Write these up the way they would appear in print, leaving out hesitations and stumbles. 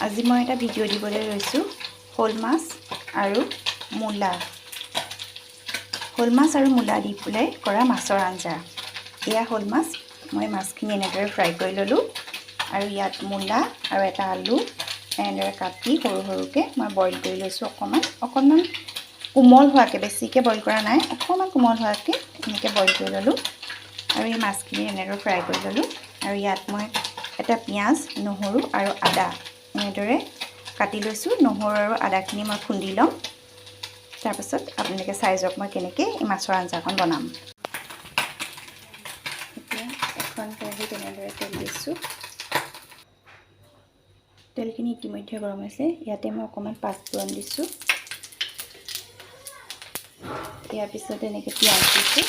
আজি মই এটা ভিডিঅ' দিবলৈ লৈছোঁ শ'ল মাছ আৰু মূলা। শ'ল মাছ আৰু মূলা দি পেলাই কৰা মাছৰ আঞ্জা। এয়া শ'ল মাছ, মই মাছখিনি এনেদৰে ফ্ৰাই কৰি ল'লোঁ আৰু ইয়াত মূলা আৰু এটা আলু এনেদৰে কাটি সৰু সৰুকৈ মই বইল কৰি লৈছোঁ। অকণমান কোমল হোৱাকৈ, বেছিকৈ বইল কৰা নাই, অকণমান কোমল হোৱাকৈ এনেকৈ বইল কৰি ল'লোঁ আৰু এই মাছখিনি এনেদৰে ফ্ৰাই কৰি ল'লোঁ। আৰু ইয়াত মই এটা পিঁয়াজ, নহৰু আৰু আদা এনেদৰে কাটি লৈছোঁ। নহৰু আৰু আদাখিনি মই খুন্দি ল'ম, তাৰপাছত আপোনালোকে চাই যাওক মই কেনেকৈ এই মাছৰ আঞ্জাখন বনাম। এতিয়া এখন কেৰাহীত এনেদৰে তেল দিছোঁ। তেলখিনি ইতিমধ্যে গৰম হৈছে। ইয়াতে মই অকণমান পাঁচফোৰণ দিছোঁ। ইয়াৰ পিছত এনেকৈ পিঁয়াজ দিছোঁ।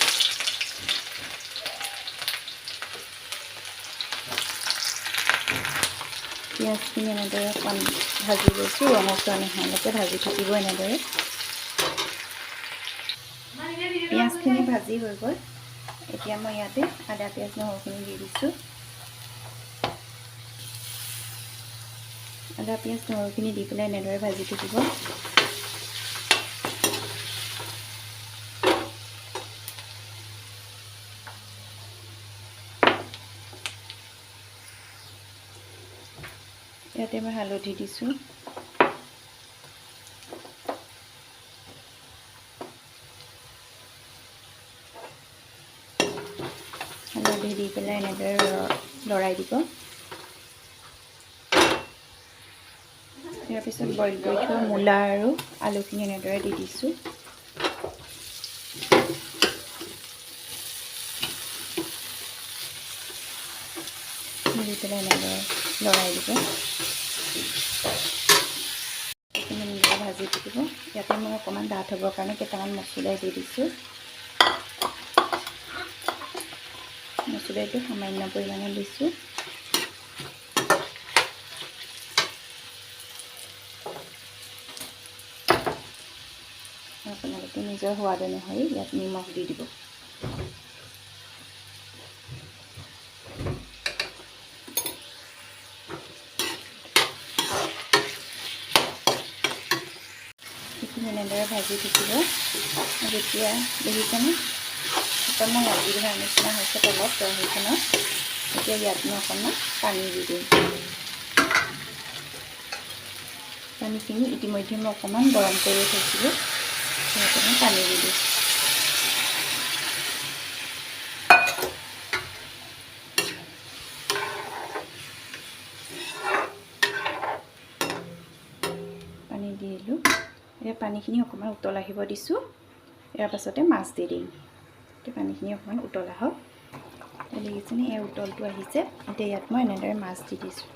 পিঁয়াজখিনি এনেদৰে অকণ ভাজি লৈছোঁ, ৰঙচুৱা নোহোৱালৈকে ভাজি থাকিব এনেদৰে। পিঁয়াজখিনি ভাজি হৈ গ'ল। এতিয়া মই ইয়াতে আদা, পিঁয়াজ, নহৰুখিনি দি দিছোঁ। আদা, পিঁয়াজ, নহৰুখিনি দি পেলাই এনেদৰে ভাজি থাকিব। ইয়াতে মই হালধি দিছোঁ। হালধি দি পেলাই এনেদৰে লৰাই দিব। ইয়াৰ পিছত বইল কৰি থোৱা মূলা আৰু আলুখিনি এনেদৰে দি দিছোঁ। দি পেলাই এনেদৰে লৰাই দিব। এইখিনি এনেদৰে ভাজি থাকিব। ইয়াতে মই অকণমান ডাঠ হ'বৰ কাৰণে কেইটামান মছলা দি দিছোঁ। মছলাটো সামান্য পৰিমাণে দিছোঁ। আপোনালোকে নিজৰ সোৱাদ অনুসৰি ইয়াত নিমখ দি দিব। এইখিনি এনেদৰে ভাজি থাকিব। যেতিয়া দেখিছেনে অকণমান লাগি ধৰা নিচিনা হৈছে তলত কেৰাহীখনত, এতিয়া ইয়াত মই অকণমান পানী দি দিম। পানীখিনি ইতিমধ্যে মই অকণমান গৰম কৰি থৈছিলোঁ, সেইকাৰণে মই পানী দি দিম। পানী দি দিলোঁ। এতিয়া পানীখিনি অকণমান উতল আহিব দিছোঁ। ইয়াৰ পাছতে মাছ দি দিম। এতিয়া পানীখিনি অকণমান উতল আহক। দেখিছেনে এই উতলটো আহিছে। এতিয়া ইয়াত মই এনেদৰে মাছ দি দিছোঁ।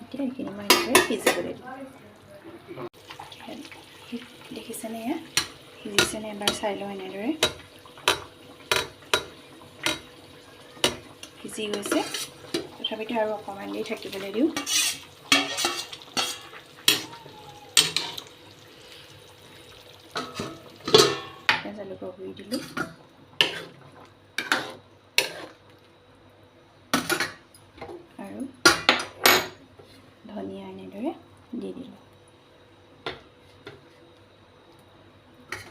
এতিয়া এইখিনি মই এনেদৰে সিজিবলৈ দিম। দেখিছেনে এয়া সিজিছেনে এবাৰ চাই লওঁ। এনেদৰে সিজি গৈছে, তথাপিতো আৰু অকণমান দেৰি থাকিবলৈ দিওঁ। জালুকৰ গুড়ি দিলোঁ আৰু ধনিয়া এনেদৰে দি দিলোঁ।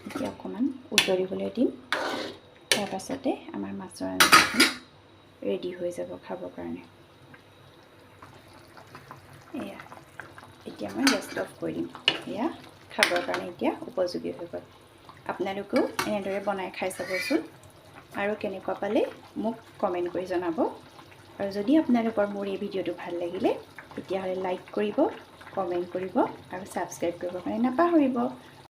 এতিয়া অকণমান উতলিবলৈ দিম। তাৰ পাছতে আমাৰ মাছৰ আঞ্জাখিনি ৰেডি হৈ যাব খাবৰ কাৰণে। এয়া এতিয়া মই গেছটো অফ কৰি দিম। এয়া খাবৰ কাৰণে এতিয়া উপযোগী হৈ গ'ল। আপোনালোকেও এনেদৰে বনাই খাই চাবচোন আৰু কেনেকুৱা পালে মোক কমেণ্ট কৰি জনাব। আৰু যদি আপোনালোকৰ মোৰ এই ভিডিঅ'টো ভাল লাগিলে তেতিয়াহ'লে লাইক কৰিব, কমেণ্ট কৰিব আৰু ছাবস্ক্ৰাইব কৰিবৰ কাৰণে নাপাহৰিব।